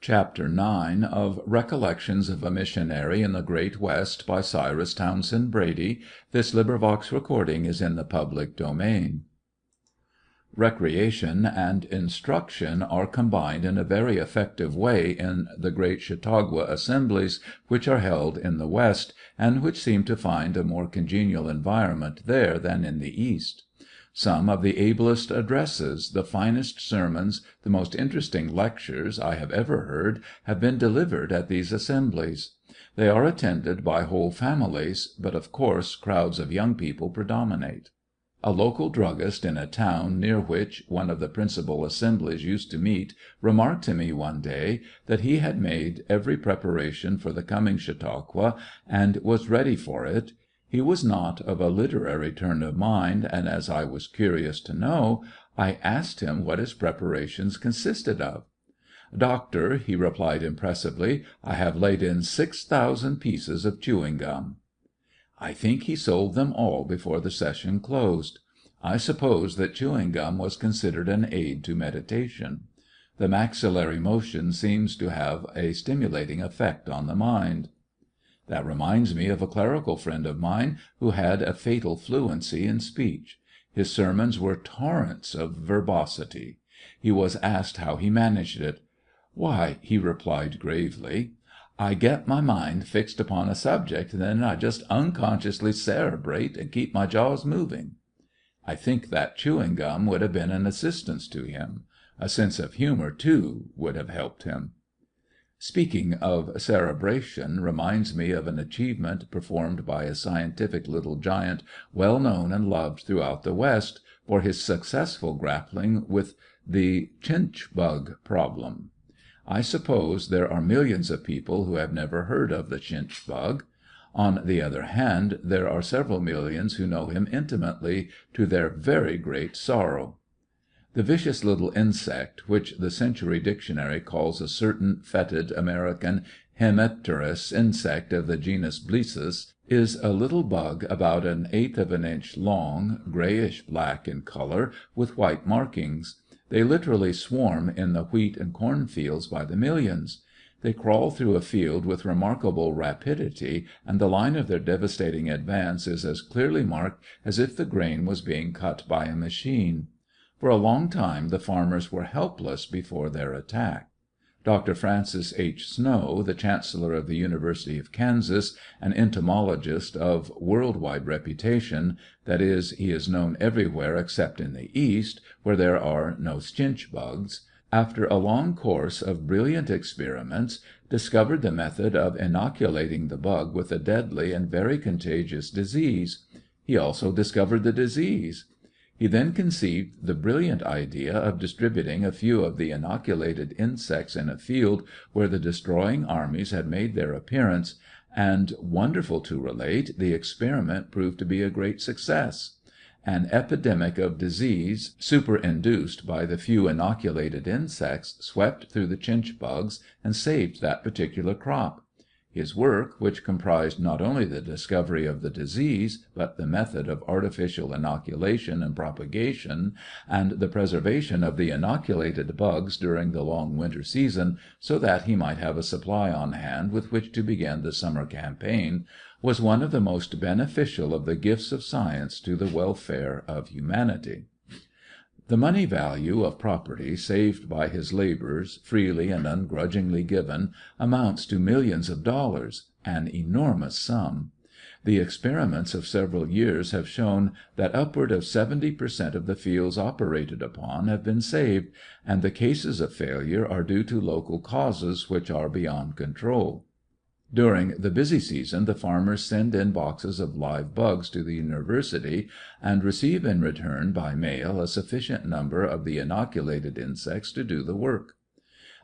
CHAPTER IX of Recollections of a Missionary in the Great West by Cyrus Townsend Brady. This recording is in the public domain. Recreation and instruction are combined in a very effective way in the great Chautauqua assemblies which are held in the West, and which seem to find a more congenial environment there than in the East. Some of the ablest addresses, the finest sermons, the most interesting lectures I have ever heard have been delivered at these assemblies. They are attended by whole families, but of course crowds of young people predominate. A local druggist in a town near which one of the principal assemblies used to meet remarked to me one day that he had made every preparation for the coming Chautauqua and was ready for it. He was not of a literary turn of mind, and as I was curious to know, I asked him what his preparations consisted of. "Doctor," he replied impressively, "I have laid in 6,000 pieces of chewing gum." I think he sold them all before the session closed. I suppose that chewing gum was considered an aid to meditation. The maxillary motion seems to have a stimulating effect on the mind. That reminds me of a clerical friend of mine who had a fatal fluency in speech. His sermons were torrents of verbosity. He was asked how he managed it. "Why," he replied gravely, "I get my mind fixed upon a subject, and then I just unconsciously cerebrate and keep my jaws moving." I think that chewing gum would have been an assistance to him. A sense of humor, too, would have helped him. Speaking of cerebration reminds me of an achievement performed by a scientific little giant well known and loved throughout the West for his successful grappling with the chinch bug problem. I suppose there are millions of people who have never heard of the chinch bug. On the other hand, there are several millions who know him intimately, to their very great sorrow. The vicious little insect, which the Century Dictionary calls a certain fetid American hemipterous insect of the genus Blesis, is a little bug about 1/8 of an inch long, grayish black in color, with white markings. They literally swarm in the wheat and corn fields by the millions. They crawl through a field with remarkable rapidity, and the line of their devastating advance is as clearly marked as if the grain was being cut by a machine. For a long time the farmers were helpless before their attack. Dr. Francis H. Snow, the Chancellor of the University of Kansas, an entomologist of world wide reputation, that is, he is known everywhere except in the East, where there are no chinch bugs, after a long course of brilliant experiments, discovered the method of inoculating the bug with a deadly and very contagious disease. He also discovered the disease. He then conceived the brilliant idea of distributing a few of the inoculated insects in a field where the destroying armies had made their appearance, and, wonderful to relate, the experiment proved to be a great success. An epidemic of disease, superinduced by the few inoculated insects, swept through the chinch bugs and saved that particular crop. His work, which comprised not only the discovery of the disease, but the method of artificial inoculation and propagation, and the preservation of the inoculated bugs during the long winter season, so that he might have a supply on hand with which to begin the summer campaign, was one of the most beneficial of the gifts of science to the welfare of humanity. The money value of property saved by his labors, freely and ungrudgingly given, amounts to millions of dollars, an enormous sum. The experiments of several years have shown that upward of 70% of the fields operated upon have been saved, and the cases of failure are due to local causes which are beyond control. During the busy season the farmers send in boxes of live bugs to the university and receive in return by mail a sufficient number of the inoculated insects to do the work.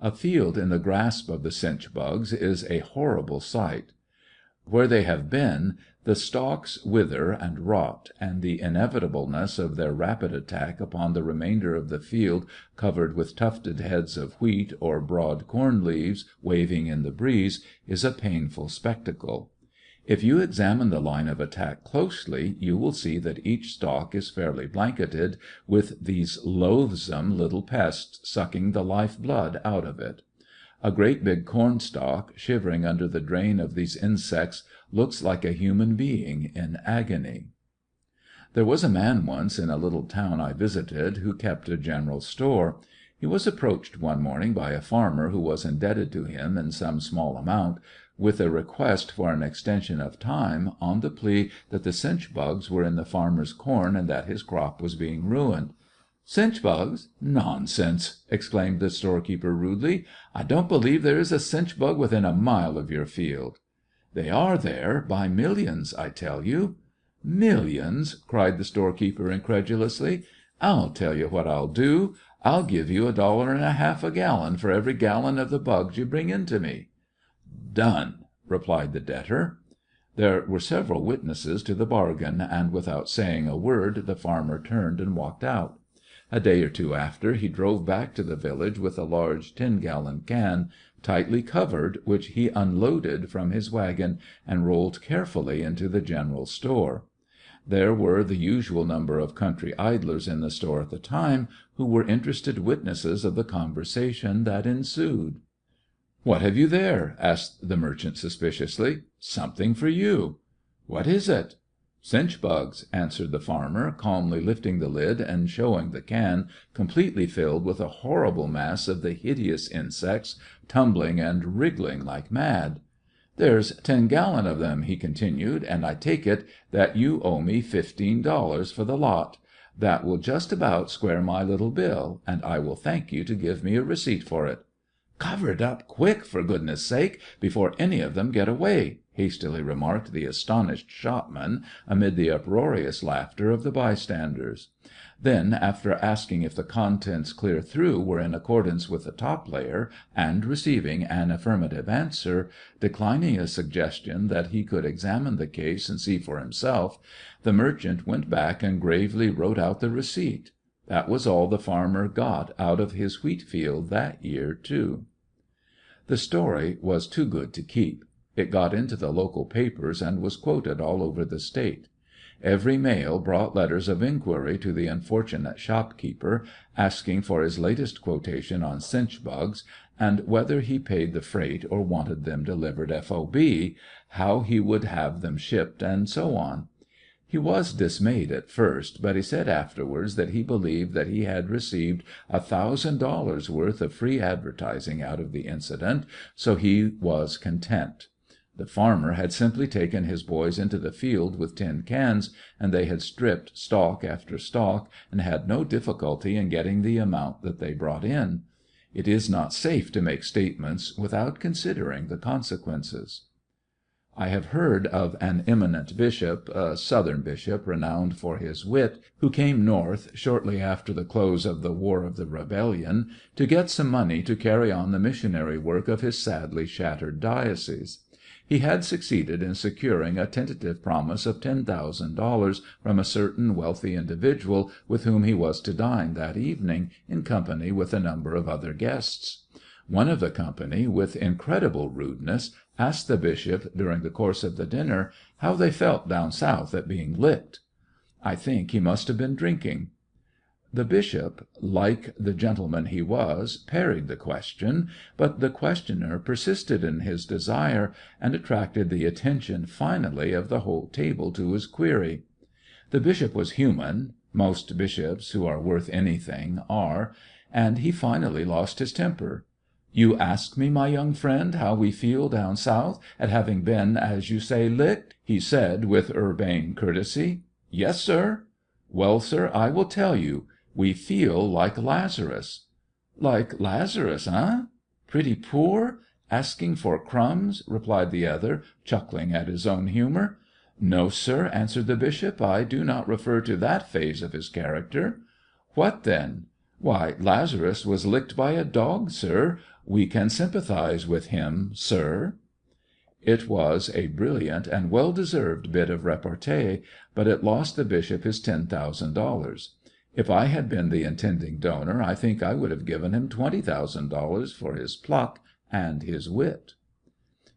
A field in the grasp of the chinch bugs is a horrible sight. Where they have been, the stalks wither and rot, and the inevitableness of their rapid attack upon the remainder of the field covered with tufted heads of wheat or broad corn leaves waving in the breeze is a painful spectacle. If you examine the line of attack closely, you will see that each stalk is fairly blanketed with these loathsome little pests, sucking the life blood out of it. A great big cornstalk, shivering under the drain of these insects, looks like a human being in agony. There was a man once in a little town I visited who kept a general store. He was approached one morning by a farmer who was indebted to him in some small amount, with a request for an extension of time, on the plea that the cinch bugs were in the farmer's corn and that his crop was being ruined. "Cinch bugs? Nonsense!" exclaimed the storekeeper rudely. "I don't believe there is a cinch bug within a mile of your field." "They are there, by millions, I tell you." "Millions!" cried the storekeeper incredulously. "I'll tell you what I'll do. I'll give you $1.50 a gallon for every gallon of the bugs you bring in to me." "Done," replied the debtor. There were several witnesses to the bargain, and without saying a word the farmer turned and walked out. A day or two after he drove back to the village with a large 10-gallon can, tightly covered, which he unloaded from his wagon and rolled carefully into the general store. There were the usual number of country idlers in the store at the time, who were interested witnesses of the conversation that ensued. "What have you there?" asked the merchant suspiciously. "Something for you." "What is it?" "Cinch bugs," answered the farmer, calmly lifting the lid and showing the can, completely filled with a horrible mass of the hideous insects, tumbling and wriggling like mad. "There's 10 gallon of them," he continued, "and I take it that you owe me $15 for the lot. That will just about square my little bill, and I will thank you to give me a receipt for it." "Cover it up quick, for goodness' sake, before any of them get away," hastily remarked the astonished shopman, amid the uproarious laughter of the bystanders. Then, after asking if the contents clear through were in accordance with the top layer, and receiving an affirmative answer, declining a suggestion that he could examine the case and see for himself, the merchant went back and gravely wrote out the receipt. That was all the farmer got out of his wheat field that year, too. The story was too good to keep. It got into the local papers and was quoted all over the State. Every mail brought letters of inquiry to the unfortunate shopkeeper, asking for his latest quotation on cinch bugs, and whether he paid the freight or wanted them delivered FOB, how he would have them shipped, and so on. He was dismayed at first, but he said afterwards that he believed that he had received $1,000 worth of free advertising out of the incident, so he was content. The farmer had simply taken his boys into the field with tin cans, and they had stripped stalk after stalk, and had no difficulty in getting the amount that they brought in. It is not safe to make statements without considering the consequences. I have heard of an eminent bishop, a Southern bishop renowned for his wit, who came North shortly after the close of the War of the Rebellion to get some money to carry on the missionary work of his sadly shattered diocese. He had succeeded in securing a tentative promise of $10,000 from a certain wealthy individual with whom he was to dine that evening, in company with a number of other guests. One of the company, with incredible rudeness, asked the bishop during the course of the dinner how they felt down south at being licked. I think he must have been drinking. The bishop, like the gentleman he was, parried the question, but the questioner persisted in his desire, and attracted the attention finally of the whole table to his query. The bishop was human most bishops who are worth anything are, and he finally lost his temper. "You ask me, my young friend, how we feel down south at having been, as you say, licked?" he said with urbane courtesy. "Yes, sir." "Well, sir, I will tell you. We feel like Lazarus." "Like Lazarus, eh? Pretty poor? Asking for crumbs?" replied the other, chuckling at his own humor. "No, sir," answered the bishop, "I do not refer to that phase of his character." "What then?" "Why, Lazarus was licked by a dog, sir. We can sympathize with him, sir." It was a brilliant and well-deserved bit of repartee, but it lost the bishop his $10,000. If I had been the intending donor, I think I would have given him $20,000 for his pluck and his wit.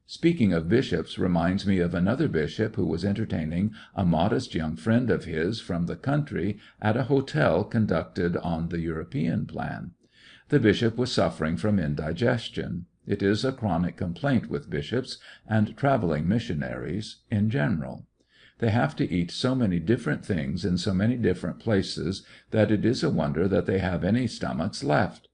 Speaking of bishops reminds me of another bishop who was entertaining a modest young friend of his from the country at a hotel conducted on the European plan. The bishop was suffering from indigestion. It is a chronic complaint with bishops and traveling missionaries in general. They have to eat so many different things in so many different places that it is a wonder that they have any stomachs left.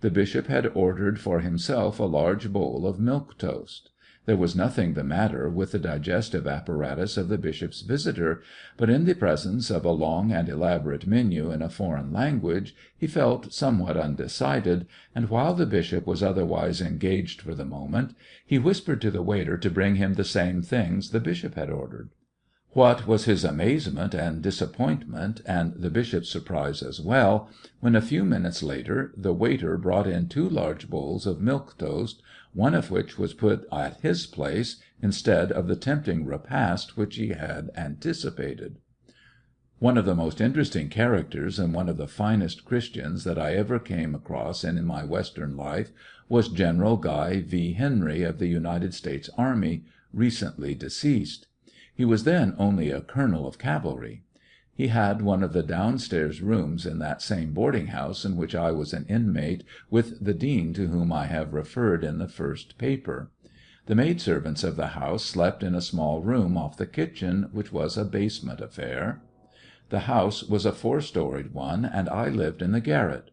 The bishop had ordered for himself a large bowl of milk toast. There was nothing the matter with the digestive apparatus of the bishop's visitor, but in the presence of a long and elaborate menu in a foreign language he felt somewhat undecided, and while the bishop was otherwise engaged for the moment, he whispered to the waiter to bring him the same things the bishop had ordered. What was his amazement and disappointment, and the bishop's surprise as well, when a few minutes later the waiter brought in 2 large bowls of milk toast, one of which was put at his place instead of the tempting repast which he had anticipated. One of the most interesting characters and one of the finest Christians that I ever came across in my Western life was General Guy V. Henry of the United States Army, recently deceased. He was then only a colonel of cavalry. He had one of the downstairs rooms in that same boarding house in which I was an inmate with the dean to whom I have referred in the first paper. The maidservants of the house slept in a small room off the kitchen, which was a basement affair. The house was a 4-storied one, and I lived in the garret.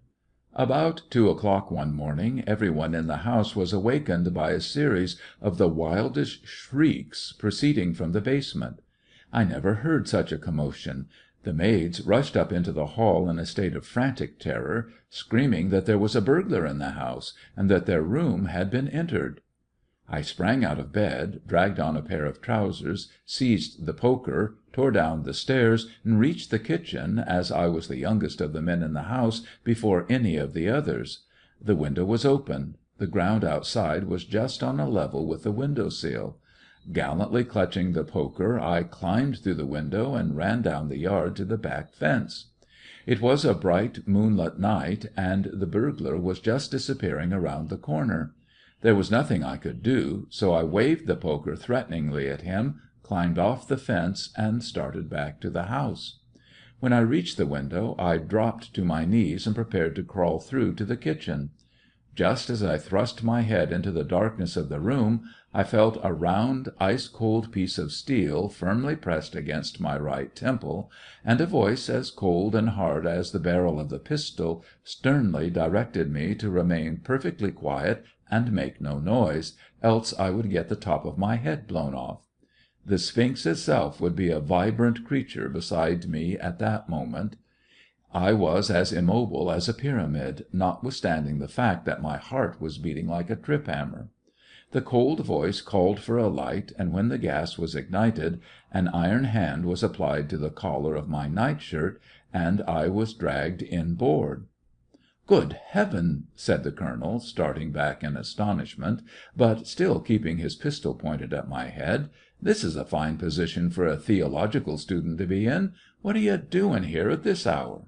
About 2 o'clock one morning everyone in the house was awakened by a series of the wildest shrieks proceeding from the basement. I never heard such a commotion. The maids rushed up into the hall in a state of frantic terror, screaming that there was a burglar in the house, and that their room had been entered. I sprang out of bed, dragged on a pair of trousers, seized the poker, tore down the stairs, and reached the kitchen, as I was the youngest of the men in the house, before any of the others. The window was open. The ground outside was just on a level with the window sill. Gallantly clutching the poker, I climbed through the window and ran down the yard to the back fence. It was a bright moonlight night, and the burglar was just disappearing around the corner. There was nothing I could do, so I waved the poker threateningly at him, climbed off the fence, and started back to the house. When I reached the window I dropped to my knees and prepared to crawl through to the kitchen. Just as I thrust my head into the darkness of the room, I felt a round, ice-cold piece of steel firmly pressed against my right temple, and a voice as cold and hard as the barrel of the pistol sternly directed me to remain perfectly quiet and make no noise, else I would get the top of my head blown off. The Sphinx itself would be a vibrant creature beside me at that moment. I was as immobile as a pyramid, notwithstanding the fact that my heart was beating like a trip hammer. The cold voice called for a light, and when the gas was ignited, an iron hand was applied to the collar of my nightshirt, and I was dragged inboard. "Good heaven!" said the colonel, starting back in astonishment, but still keeping his pistol pointed at my head. "This is a fine position for a theological student to be in. What are you doing here at this hour?"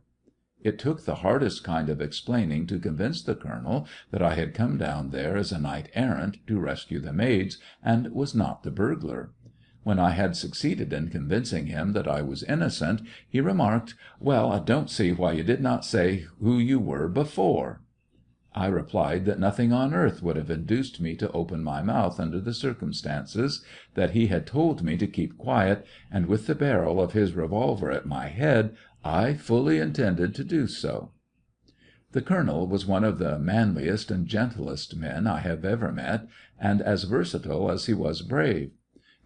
It took the hardest kind of explaining to convince the colonel that I had come down there as a knight errant to rescue the maids, and was not the burglar. When I had succeeded in convincing him that I was innocent, he remarked, "Well, I don't see why you did not say who you were before." I replied that nothing on earth would have induced me to open my mouth under the circumstances, that he had told me to keep quiet, and with the barrel of his revolver at my head I fully intended to do so. The colonel was one of the manliest and gentlest men I have ever met, and as versatile as he was brave.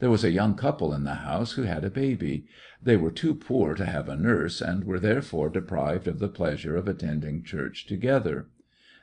There was a young couple in the house who had a baby. They were too poor to have a nurse, and were therefore deprived of the pleasure of attending church together.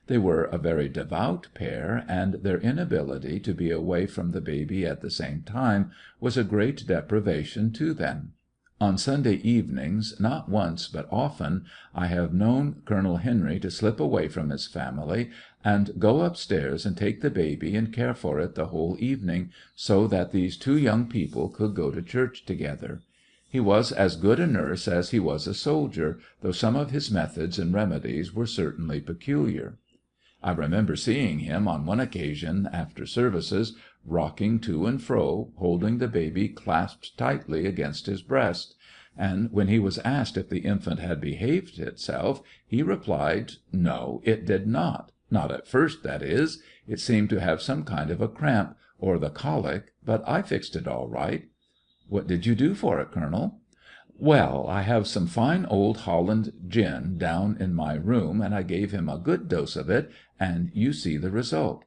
They were a very devout pair, and their inability to be away from the baby at the same time was a great deprivation to them. On Sunday evenings, not once but often, I have known Colonel Henry to slip away from his family and go upstairs and take the baby and care for it the whole evening, so that these two young people could go to church together. He was as good a nurse as he was a soldier, though some of his methods and remedies were certainly peculiar. I remember seeing him on one occasion after services, rocking to and fro, holding the baby clasped tightly against his breast; and when he was asked if the infant had behaved itself, he replied, "No, it did not." Not at first, that is. It seemed to have some kind of a cramp, or the colic, but I fixed it all right." "What did you do for it, Colonel?" "Well, I have some fine old Holland gin down in my room, and I gave him a good dose of it, and you see the result."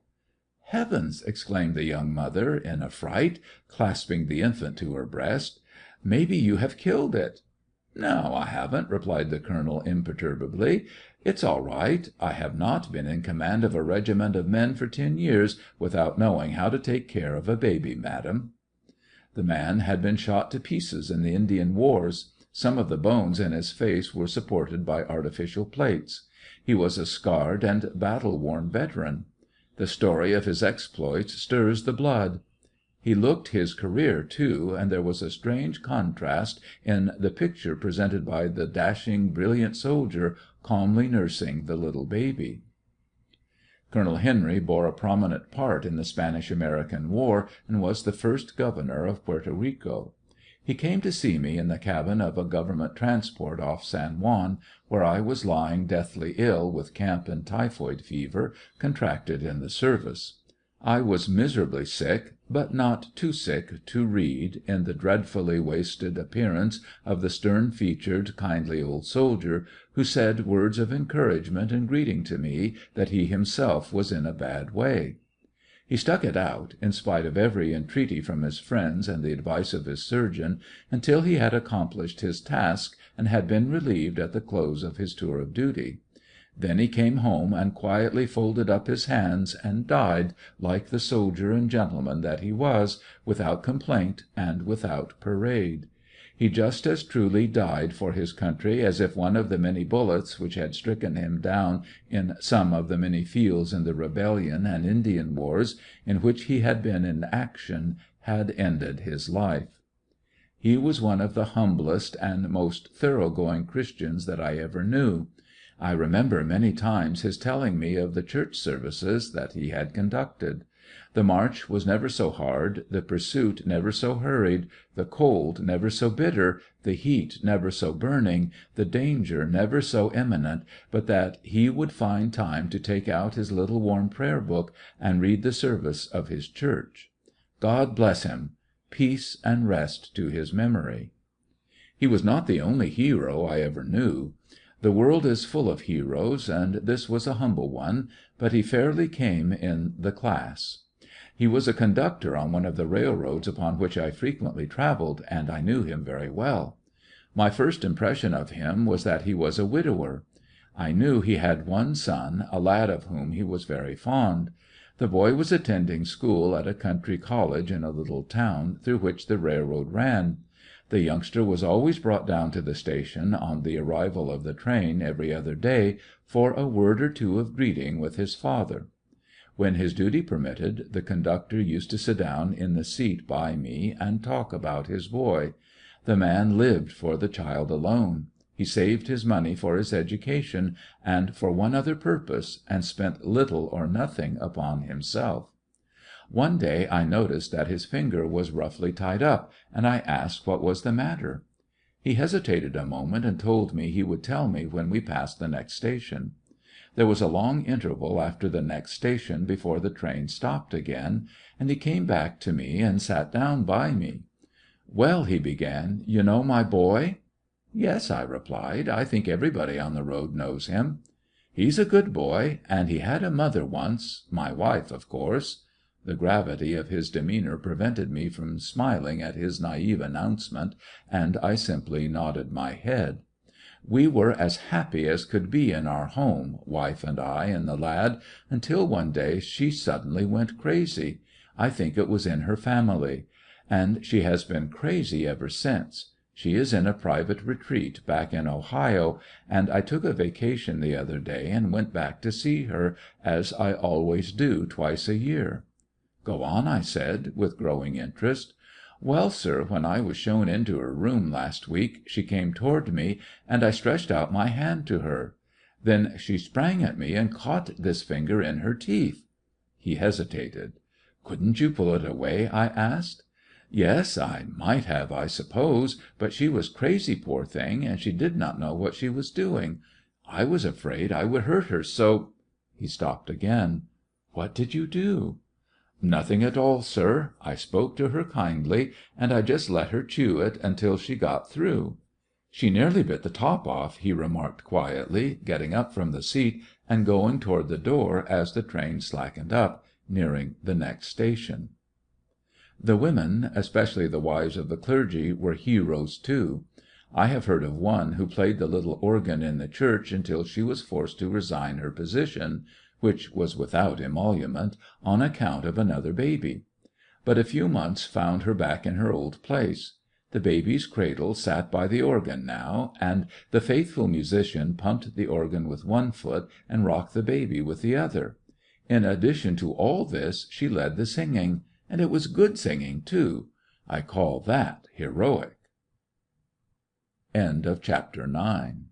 "Heavens!" exclaimed the young mother, in a fright, clasping the infant to her breast. "Maybe you have killed it." "No, I haven't," replied the colonel, imperturbably. "It's all right. I have not been in command of a regiment of men for 10 years without knowing how to take care of a baby, madam." The man had been shot to pieces in the Indian wars. Some of the bones in his face were supported by artificial plates. He was a scarred and battle-worn veteran. The story of his exploits stirs the blood. He looked his career, too, and there was a strange contrast in the picture presented by the dashing, brilliant soldier calmly nursing the little baby. Colonel Henry bore a prominent part in the Spanish-American War, and was the first governor of Puerto Rico. He came to see me in the cabin of a government transport off San Juan, where I was lying deathly ill with camp and typhoid fever, contracted in the service. I was miserably sick, but not too sick to read, in the dreadfully wasted appearance of the stern-featured, kindly old soldier, who said words of encouragement and greeting to me that he himself was in a bad way. He stuck it out, in spite of every entreaty from his friends and the advice of his surgeon, until he had accomplished his task and had been relieved at the close of his tour of duty. Then he came home and quietly folded up his hands and died, like the soldier and gentleman that he was, without complaint and without parade. He just as truly died for his country as if one of the many bullets which had stricken him down in some of the many fields in the Rebellion and Indian wars in which he had been in action had ended his life. He was one of the humblest and most thoroughgoing Christians that I ever knew. I remember many times his telling me of the church services that he had conducted. The march was never so hard, the pursuit never so hurried, the cold never so bitter, the heat never so burning, the danger never so imminent, but that he would find time to take out his little warm prayer book and read the service of his church. God bless him! Peace and rest to his memory. He was not the only hero I ever knew. The world is full of heroes, and this was a humble one, but he fairly came in the class. He was a conductor on one of the railroads upon which I frequently traveled, and I knew him very well. My first impression of him was that he was a widower. I knew he had one son, a lad of whom he was very fond. The boy was attending school at a country college in a little town through which the railroad ran. The youngster was always brought down to the station on the arrival of the train every other day for a word or two of greeting with his father. When his duty permitted, the conductor used to sit down in the seat by me and talk about his boy. The man lived for the child alone. He saved his money for his education and for one other purpose, and spent little or nothing upon himself. One day I noticed that his finger was roughly tied up, and I asked what was the matter. He hesitated a moment and told me he would tell me when we passed the next station. There was a long interval after the next station before the train stopped again, and he came back to me and sat down by me. "Well," he began, "you know my boy?" "Yes," I replied, "I think everybody on the road knows him." "He's a good boy, and he had a mother once, my wife, of course." The gravity of his demeanor prevented me from smiling at his naive announcement, and I simply nodded my head. We were as happy as could be in our home, wife and I and the lad, until one day she suddenly went crazy. I think it was in her family. And she has been crazy ever since. She is in a private retreat back in Ohio, and I took a vacation the other day and went back to see her, as I always do twice a year. "Go on," I said, with growing interest. "Well, sir, when I was shown into her room last week, she came toward me, and I stretched out my hand to her. Then she sprang at me and caught this finger in her teeth." He hesitated. "Couldn't you pull it away?" I asked. "Yes, I might have, I suppose, but she was crazy, poor thing, and she did not know what she was doing. I was afraid I would hurt her, so—" He stopped again. "What did you do?" "Nothing at all, sir. I spoke to her kindly, and I just let her chew it until she got through." "She nearly bit the top off," he remarked quietly, getting up from the seat and going toward the door as the train slackened up, nearing the next station. The women, especially the wives of the clergy, were heroes, too. I have heard of one who played the little organ in the church until she was forced to resign her position which was without emolument on account of another baby. But a few months found her back in her old place. The baby's cradle sat by the organ now, and the faithful musician pumped the organ with one foot and rocked the baby with the other. In addition to all this she led the singing. And it was good singing, too. I call that heroic. Chapter 10.